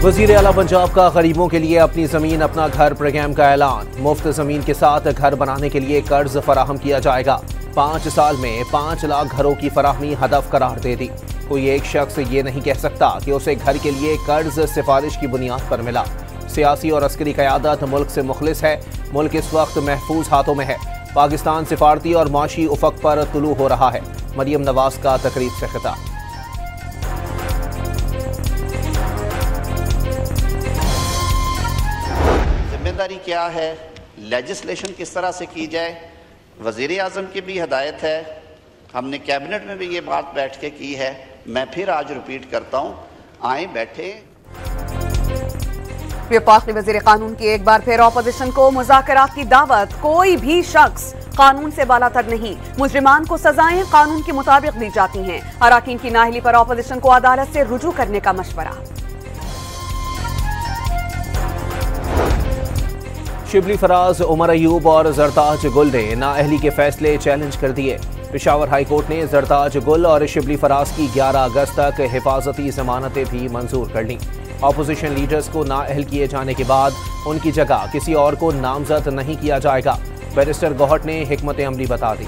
वज़ीर आला पंजाब का गरीबों के लिए अपनी ज़मीन अपना घर प्रोग्राम का ऐलान। मुफ्त ज़मीन के साथ घर बनाने के लिए कर्ज फराहम किया जाएगा। 5 साल में 5 लाख घरों की फराहमी हदफ करार दे दी। कोई एक शख्स ये नहीं कह सकता कि उसे घर के लिए कर्ज सिफारिश की बुनियाद पर मिला। सियासी और अस्करी क़यादत मुल्क से मुखलिस है। मुल्क इस वक्त महफूज हाथों में है। पाकिस्तान सिफारती और माशी उफक पर तुलू हो रहा है। मरियम नवाज का तकरीब से खिताब। जिम्मेदारी क्या है, लेजिस्लेशन किस तरह से की जाए, वज़ीर आज़म की भी हदायत है। हमने कैबिनेट में भी ये बात बैठ के की है। मैं फिर आज रिपीट करता हूँ, आए बैठे। वफाकी वज़ीर कानून की एक बार फिर ऑपोजिशन को मुज़ाकरात की दावत। कोई भी शख्स कानून से बालातर नहीं। मुजरिमान को सजाएं कानून के मुताबिक दी जाती हैं। अराकीन की नाअहली पर ऑपोजिशन को अदालत से रुजू करने का मशवरा। शिबली फराज, उमर अयूब और जरताज गुल ने नाअहली के फैसले चैलेंज कर दिए। पेशावर हाई कोर्ट ने जरताज गुल और शिबली फराज की 11 अगस्त तक हिफाजती जमानतें भी मंजूर कर लीं। अपोजिशन लीडर्स को नाअहल किए जाने के बाद उनकी जगह किसी और को नामजद नहीं किया जाएगा। बैरिस्टर गौहट ने हिकमत अमली बता दी।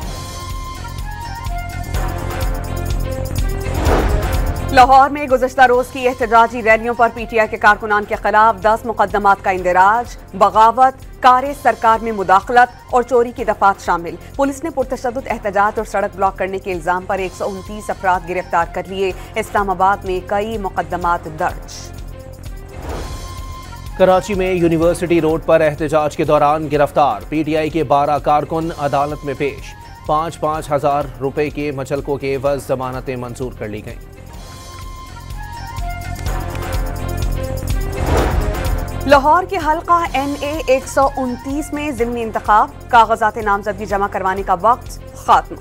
लाहौर में गुज़श्ता रोज की एहतजाजी रैलियों पर पीटीआई के कारकुनान के खिलाफ 10 मुकदमात का इंदिराज। बगावत, कारे सरकार में मुदाखलत और चोरी की दफात शामिल। पुलिस ने पुरतशद्दुद एहतजाज और सड़क ब्लॉक करने के इल्जाम पर 129 अफराद गिरफ्तार कर लिए। इस्लामाबाद में कई मुकदमात दर्ज। कराची में यूनिवर्सिटी रोड पर एहतजाज के दौरान गिरफ्तार पीटीआई के 12 कारकुन अदालत में पेश। 5-5 हजार रुपए के मचलकों के एवज जमानतें मंजूर कर ली गईं। लाहौर के हल्का NA 129 में ज़िमनी इंतखाब। कागजात नामजदगी जमा करवाने का वक्त खत्म।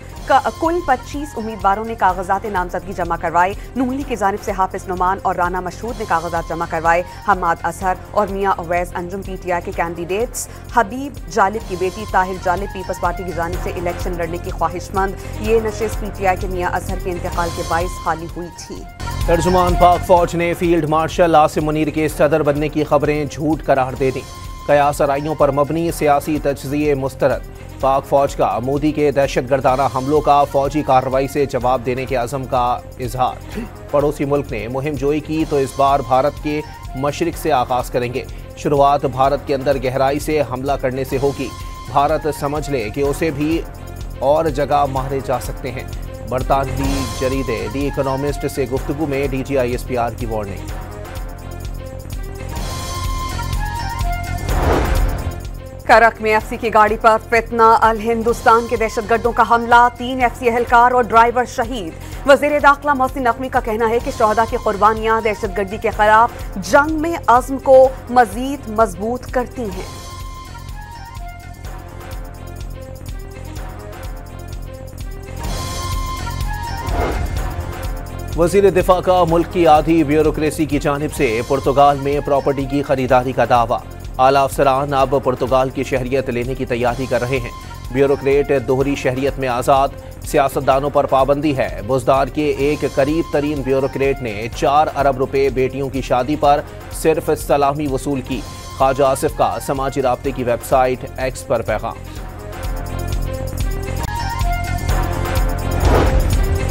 कुल 25 उम्मीदवारों ने कागजात नामजदगी जमा करवाए। नून लीग की जानिब से हाफिज नुमान और राना मशहूद ने कागजात जमा करवाए। हमाद असहर और मियां अवैस अंजुम पीटीआई के कैंडिडेट्स। हबीब जालिब की बेटी ताहिर जालिब पीपल्स पार्टी की जानिब से इलेक्शन लड़ने की ख्वाहिशमंद। ये नशिस्त पीटीआई के मियां असहर के इंतकाल के बाइस खाली हुई थी। तर्जुमान पाक फौज ने फील्ड मार्शल आसिम मुनीर के सदर बनने की खबरें झूठ करार दे दी। कयास आराइयों पर मबनी सियासी तज्ज़िये मुस्तरद। पाक फौज का मोदी के दहशतगर्दाना हमलों का फौजी कार्रवाई से जवाब देने के अज़म का इजहार। पड़ोसी मुल्क ने मुहिम जोई की तो इस बार भारत के मशरिक से आगाज़ करेंगे। शुरुआत भारत के अंदर गहराई से हमला करने से होगी। भारत समझ ले कि उसे भी और जगह मारे जा सकते हैं। बरतानवी जरीदे दी इकोनॉमिस्ट से गुफ्तगू में DGISPR की वार्निंग। करक में FC की गाड़ी पर फितना। अल हिंदुस्तान के दहशतगर्दों का हमला। 3 FC एहलकार और ड्राइवर शहीद। वज़ीर दाखिला मोहसिन नकवी का कहना है कि शोहदा की कुर्बानियां दहशतगर्दी के खिलाफ जंग में अज़्म को मजीद मजबूत करती हैं। वज़ीर दिफा का मुल्क की आधी ब्यूरोक्रेसी की जानिब से पुर्तगाल में प्रॉपर्टी की खरीदारी का दावा। आला अफसरान अब पुर्तगाल की शहरियत लेने की तैयारी कर रहे हैं। ब्यूरोक्रेट दोहरी शहरियत में आज़ाद। सियासतदानों पर पाबंदी है। बुजदार के एक करीब तरीन ब्यूरोक्रेट ने 4 अरब रुपए बेटियों की शादी पर सिर्फ सलामी वसूल की। ख्वाजा आसिफ का समाजी राब्ते की वेबसाइट X पर पैगाम।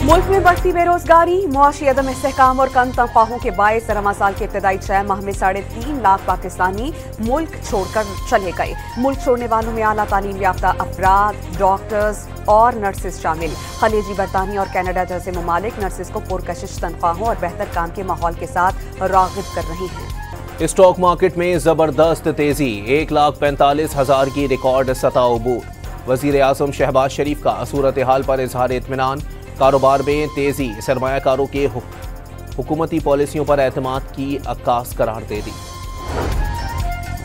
मुल्क में बढ़ती बेरोजगारी, मुआशी अदम इस्तेहकाम और कम तनख्वाहों के बायस रमा साल के इब्तदाई 6 माह में 3.5 लाख पाकिस्तानी मुल्क छोड़कर चले गए। मुल्क छोड़ने वालों में आला तालीम याफ्ता अफराद, डॉक्टर्स और नर्सेज शामिल। खलीजी, बरतानिया और कनाडा जैसे ममालिक नर्सेज को पुरकशिश तनख्वाहों और बेहतर काम के माहौल के साथ राग़िब कर रही हैं। स्टॉक मार्केट में जबरदस्त तेजी। 1,45,000 की रिकॉर्ड सतह अबूर। वज़ीर आज़म शहबाज शरीफ का सूरत हाल पर इजहार इत्मीनान। कारोबार में तेजी। सरमायाकारों के हुकूमती पॉलिसियों पर एतमाद की अक्कास करार दे दी।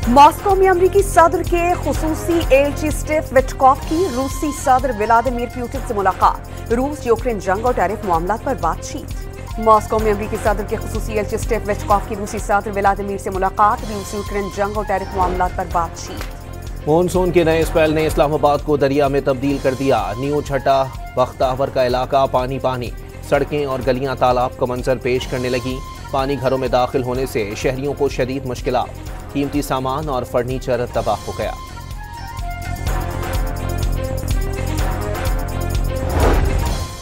मॉस्को में अमरीकी सदर के खुसूसी एलची स्टीव विटकॉफ की रूसी सदर व्लादिमीर पुतिन से मुलाकात। रूस यूक्रेन जंग और टैरिफ मामलात पर बातचीत। मॉस्को में अमरीकी सदर के खुसूसी एलची स्टीव विटकॉफ की रूसी सदर व्लादिमीर से मुलाकात। रूस यूक्रेन जंग और टैरिफ मामलात पर बातचीत। मानसून के नए स्पेल ने इस्लामाबाद को दरिया में तब्दील कर दिया। न्यू छठा बख्तावर का इलाका पानी पानी। सड़कें और गलियां तालाब का मंजर पेश करने लगी। पानी घरों में दाखिल होने से शहरियों को शदीद मुश्किलात, कीमती सामान और फर्नीचर तबाह हो गया।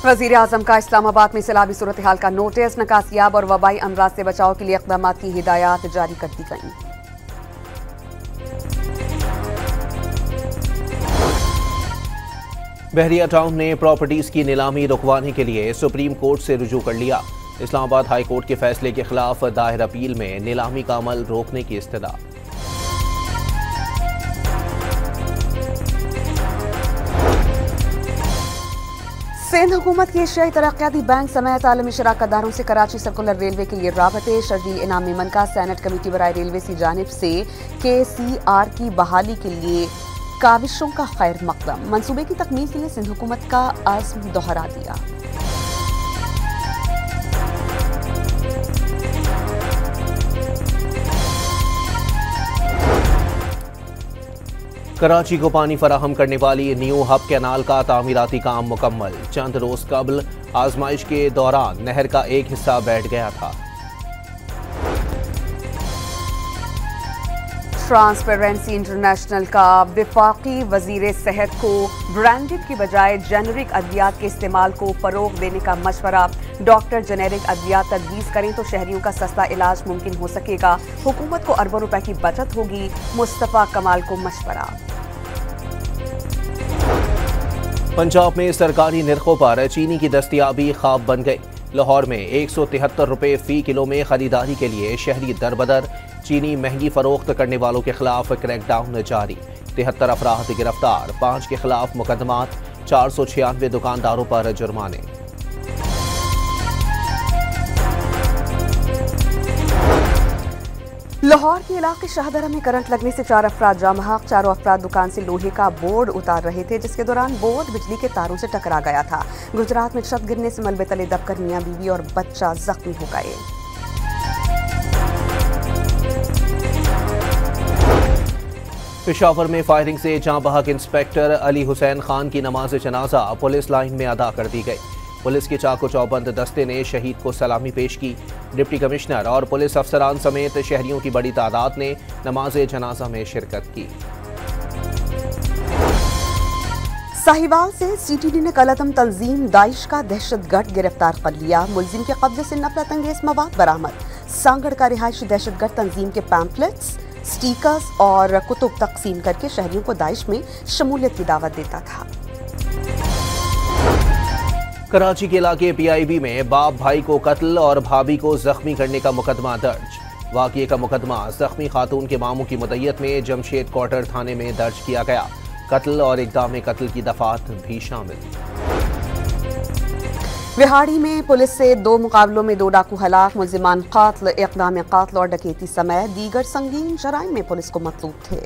वज़ीर आज़म का इस्लामाबाद में सैलाबी सूरत हाल का नोटिस, नकासियाब और वबाई अमराज से बचाव के लिए इक़दाम की हिदायत जारी कर दी गई। बहरिया टाउन ने प्रॉपर्टीज की नीलामी रुकवाने के लिए सुप्रीम कोर्ट से रुजू कर लिया। इस्लामाबाद हाई कोर्ट के फैसले के खिलाफ दायर अपील में नीलामी का अमल रोकने की इस्तदा। सिंध हुकूमत की एशियाई तरक्याती बैंक समेत आलमी शराकतदारों से कराची सर्कुलर रेलवे के लिए राबते शर्जील इनाम मेमन का सैनेट कमेटी बराए रेलवे की जानिब से KCR की बहाली के लिए काविशों का खैर मकदम, मंसूबे की तकमील के लिए सिंध हुकूमत का आज़्म दोहरा दिया। कराची को पानी फराहम करने वाली न्यू हब कैनाल का तामीराती काम मुकम्मल। चंद रोज कबल आजमाइश के दौरान नहर का एक हिस्सा बैठ गया था। ट्रांसपेरेंसी इंटरनेशनल का वफाकी वजीर सेहत को ब्रांडेड की बजाय जेनेरिक अद्वियात के इस्तेमाल को फरोग देने का मशवरा। डॉक्टर जेनेरिक अद्वियात तजवीज़ करें तो शहरियों का सस्ता इलाज मुमकिन हो सकेगा। हुकूमत को अरबों रुपए की बचत होगी। मुस्तफ़ा कमाल को मशवरा। पंजाब में सरकारी निर्खों पर चीनी की दस्तयाबी ख्वाब बन गई। लाहौर में 173 रुपए फी किलो में खरीदारी के लिए शहरी दरबदर। चीनी महंगी फरोख्त करने वालों के खिलाफ क्रैकडाउन जारी। 73 अफराद गिरफ्तार, 5 के खिलाफ मुकदमात, 496 दुकानदारों पर जुर्माने। लाहौर के इलाके शाहदरा में करंट लगने से 4 अफराद जाम बहक। 4 अफराद दुकान से लोहे का बोर्ड उतार रहे थे, जिसके दौरान बोर्ड बिजली के तारों से टकरा गया था। गुजरात में छत गिरने से मलबे तले दबकर मियां बीवी और बच्चा जख्मी हो गए। पेशावर में फायरिंग से जां बहक इंस्पेक्टर अली हुसैन खान की नमाज जनाजा पुलिस लाइन में अदा कर दी गई। पुलिस के चाको चौबंद दस्ते ने शहीद को सलामी पेश की। डिप्टी कमिश्नर और पुलिस अफसरान समेत शहरियों की बड़ी तादाद ने नमाज जनाजा में शिरकत की। साहिवाल से CTD ने कलअदम तंजीम दाइश का दहशतगर्द गिरफ्तार कर लिया। मुलजिम के कब्जे से नफरत अंगेज मवाद बरामद। सांगड़ का रिहायशी दहशतगर्द तंजीम के पैम्पलेट्स, स्टिकर्स और कुतुब तकसीम करके शहरियों को दाइश में शमूलियत की दावत देता था। कराची के इलाके PIB में बाप भाई को कत्ल और भाभी को जख्मी करने का मुकदमा दर्ज। वाक़ये का मुकदमा जख्मी खातून के मामू की मुद्दत में जमशेद क्वार्टर थाने में दर्ज किया गया। कत्ल और इक़दाम कत्ल की दफात भी शामिल। विहाड़ी में पुलिस से 2 मुकाबलों में 2 डाकू हलाक। मुल्जिमान कात्ल, इक़दाम कात्ल और डकैती समेत दीगर संगीन जराइम में पुलिस को मतलूब थे।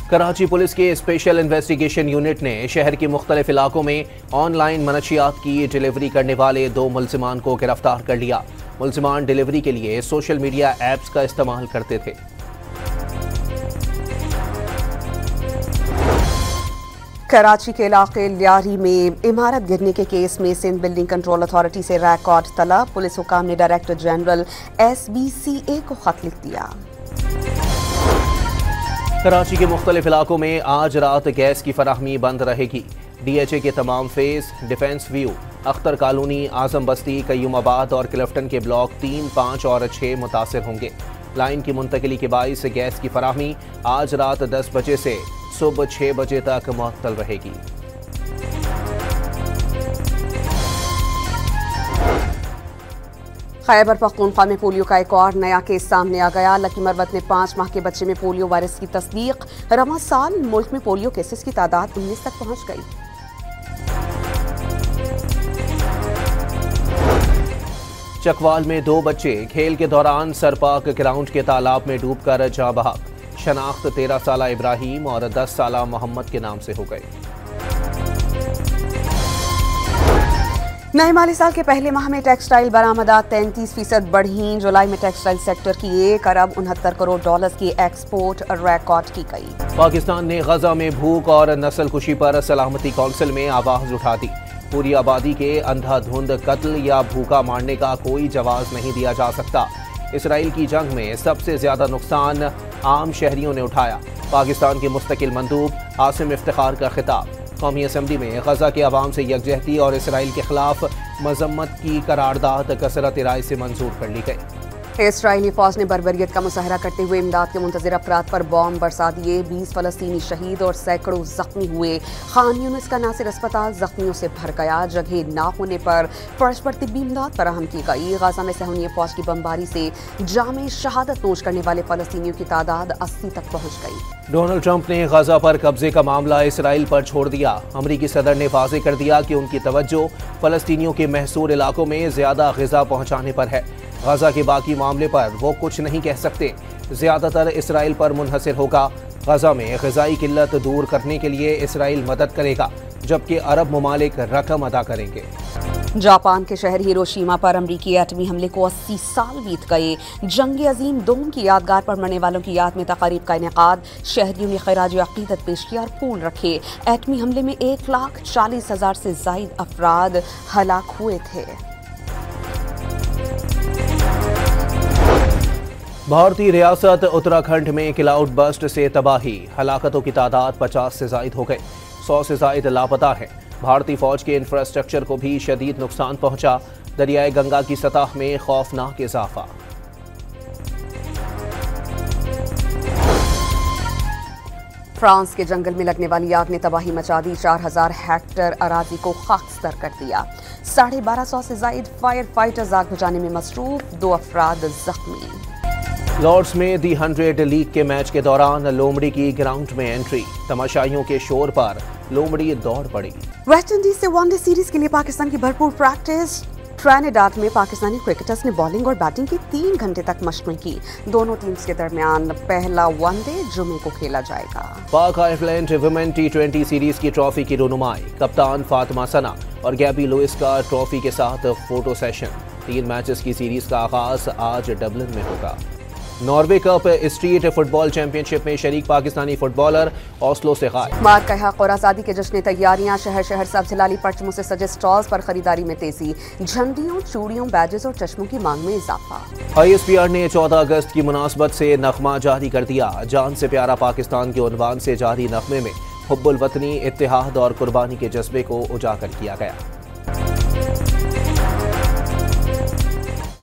कराची पुलिस के स्पेशल इन्वेस्टिगेशन यूनिट ने शहर के मुख्तलिफ इलाकों में ऑनलाइन मनशियात की डिलीवरी करने वाले 2 मुल्जिमान को गिरफ्तार कर लिया। मुल्जिमान डिलीवरी के लिए सोशल मीडिया ऐप्स का इस्तेमाल करते थे। कराची के इलाके लियारी में इमारत गिरने के केस में सिंध बिल्डिंग कंट्रोल अथॉरिटी से रिकॉर्ड तलब। पुलिस हुकाम ने डायरेक्टर जनरल SBCA को खत लिख दिया। कराची के मुख्तलिफ इलाकों में आज रात गैस की फराहमी बंद रहेगी। DHA के तमाम phase, defence view, Akhtar colony, Azam Basti, Qayyumabad और क्लिफ्टन के ब्लॉक 3, 5 और 6 मुतासिर होंगे। लाइन की मुंतकिली के बाइस गैस की फराहमी आज रात 10 बजे से सुबह 6 बजे तक मुअत्तल रहेगी। खैबर पख्तूनख्वा में पोलियो का एक और नया केस सामने आ गया। लकी मरवत में 5 माह के बच्चे में पोलियो वायरस की तस्दीक। रवां साल मुल्क में पोलियो केसेस की तादाद 19 तक पहुंच गई। चकवाल में 2 बच्चे खेल के दौरान सरपाक ग्राउंड के तालाब में डूबकर जाँ बहक। शनाख्त 13 साला इब्राहिम और 10 साला मोहम्मद के नाम से हो गई। नए माली साल के पहले माह में टेक्सटाइल बरामदात 33% बढ़ी। जुलाई में टेक्सटाइल सेक्टर की 1 अरब 69 करोड़ डॉलर की एक्सपोर्ट रिकॉर्ड की गई। पाकिस्तान ने गजा में भूख और नस्ल कुशी पर सलामती कौंसिल में आवाज उठा दी। पूरी आबादी के अंधाधुंध कत्ल या भूखा मारने का कोई जवाब नहीं दिया जा सकता। इसराइल की जंग में सबसे ज्यादा नुकसान आम शहरियों ने उठाया। पाकिस्तान के मुस्तकिल मंदूब आसिम इफ्तिखार का खिताब। कौमी असम्बली में गजा के अवाम से यकजहती और इसराइल के खिलाफ मजम्मत की करारदाद कसरत राय से मंजूर कर ली गई। इसराइली फौज ने बर्बरियत का मुजाहरा करते हुए इमदाद के मुंतज़िर अफराद पर बॉम्ब बरसा दिए। 20 फलस्तीनी शहीद और सैकड़ों जख्मी हुए। खान यूनिस का नासिर अस्पताल जख्मियों से भर गया। जगह ना होने पर फर्श पर तिब्बी इमदाद फराहम की गई। गजा में सहूनी फौज की बमबारी से जामे शहादत नोश करने वाले फलस्तीनियों की तादाद 80 तक पहुंच गई। डोनाल्ड ट्रंप ने गजा पर कब्जे का मामला इसराइल पर छोड़ दिया। अमरीकी सदर ने वाज़ेह कर दिया कि उनकी तवज्जो फलस्तीनियों के महसूर इलाकों में ज्यादा ग़िज़ा पहुंचाने पर है। गजा के बाकी मामले पर वो कुछ नहीं कह सकते। ज्यादातर इसराइल पर मुनहसर होगा। गजा में ग़िज़ाई किल्लत दूर करने के लिए इसराइल मदद करेगा, जबकि अरब ममालिक रकम अदा करेंगे। जापान के शहर हिरोशिमा पर अमरीकी एटमी हमले को 80 साल बीत गए। जंग अजीम दोम की यादगार पर मरने वालों की याद में तकारीब का इनेकाद। शहरियों ने खिराज अकीदत पेश किया और फूल रखे। एटमी हमले में 1,40,000 से ज़ायद अफराद हलाक हुए थे। भारतीय रियासत उत्तराखंड में क्लाउड बस्ट से तबाही। हलाकतों की तादाद 50 से जायद हो गई। 100 से जायद लापता हैं। भारतीय फौज के इंफ्रास्ट्रक्चर को भी शदीद नुकसान पहुंचा। दरियाए गंगा की सतह में खौफनाक इजाफा। फ्रांस के जंगल में लगने वाली आग ने तबाही मचा दी। 4000 हेक्टेयर अराजी को खाकस्तर कर दिया। 1250 से जायद फायर फाइटर्स आग बुझाने में मसरूफ। 2 अफराद जख्मी। लॉर्ड्स में दी 100 लीग के मैच के दौरान लोमड़ी की ग्राउंड में एंट्री। तमाशाइयों के शोर पर लोमड़ी दौड़ पड़ी। वेस्ट इंडीज से वनडे सीरीज के लिए पाकिस्तान की भरपूर प्रैक्टिस। ट्रिनिडाद में पाकिस्तानी क्रिकेटर्स ने बॉलिंग और बैटिंग की 3 घंटे तक मशक़ें की। दोनों टीम्स के दरमियान पहला वनडे जुमे को खेला जाएगा। पाक आयरलैंड वुमेन T20 सीरीज की ट्रॉफी की रुनुमाई। कप्तान फातिमा सना और गैबी लुइस का ट्रॉफी के साथ फोटो सेशन। 3 मैचेस की सीरीज का आगाज आज डबलिन में होगा। Norway cup street football championship में शरीक पाकिस्तानी फुटबॉलर ओस्लो से गायब। मार्क का हक और आज़ादी के जश्न तैयारियां। शहर शहर सब जलाली परचमों से सजे स्टॉल्स पर खरीदारी में तेजी। झंडियों, चूड़ियों, बैजेस और चश्मों की मांग में इजाफा। ISPR ने 14 अगस्त की मुनासबत से नगमा जारी कर दिया। जान से प्यारा पाकिस्तान के उन्वान से जारी नगमे में हुब्बुल वतनी, इत्तेहाद और कुर्बानी के जज्बे को उजागर किया गया।